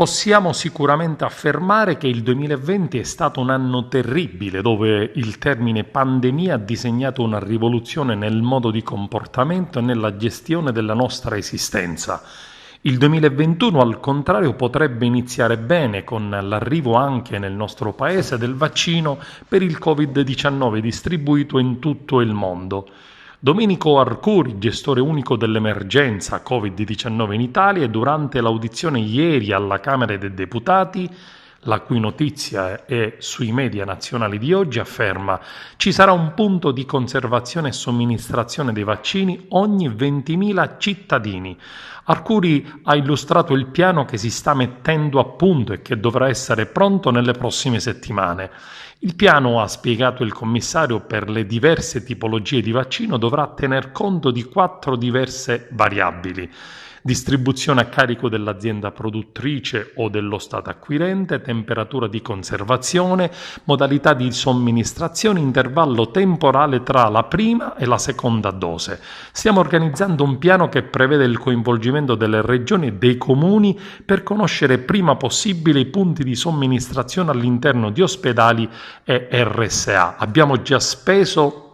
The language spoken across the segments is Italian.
Possiamo sicuramente affermare che il 2020 è stato un anno terribile, dove il termine pandemia ha disegnato una rivoluzione nel modo di comportamento e nella gestione della nostra esistenza. Il 2021, al contrario, potrebbe iniziare bene con l'arrivo anche nel nostro paese del vaccino per il Covid-19 distribuito in tutto il mondo. Domenico Arcuri, gestore unico dell'emergenza Covid-19 in Italia, durante l'audizione ieri alla Camera dei Deputati, la cui notizia è sui media nazionali di oggi, afferma: ci sarà un punto di conservazione e somministrazione dei vaccini ogni 20.000 cittadini. Arcuri ha illustrato il piano che si sta mettendo a punto e che dovrà essere pronto nelle prossime settimane. Il piano, ha spiegato il commissario per le diverse tipologie di vaccino, dovrà tener conto di 4 diverse variabili: distribuzione a carico dell'azienda produttrice o dello Stato acquirente, temperatura di conservazione, modalità di somministrazione, intervallo temporale tra la prima e la seconda dose. Stiamo organizzando un piano che prevede il coinvolgimento delle regioni e dei comuni per conoscere prima possibile i punti di somministrazione all'interno di ospedali e RSA. Abbiamo già speso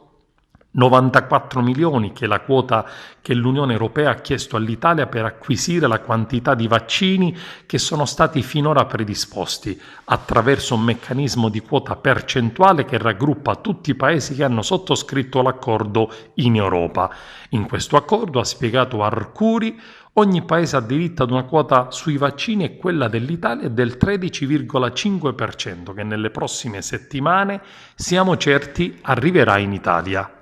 94 milioni, che è la quota che l'Unione Europea ha chiesto all'Italia per acquisire la quantità di vaccini che sono stati finora predisposti, attraverso un meccanismo di quota percentuale che raggruppa tutti i paesi che hanno sottoscritto l'accordo in Europa. In questo accordo, ha spiegato Arcuri, ogni paese ha diritto ad una quota sui vaccini e quella dell'Italia è del 13,5%, che nelle prossime settimane, siamo certi, arriverà in Italia.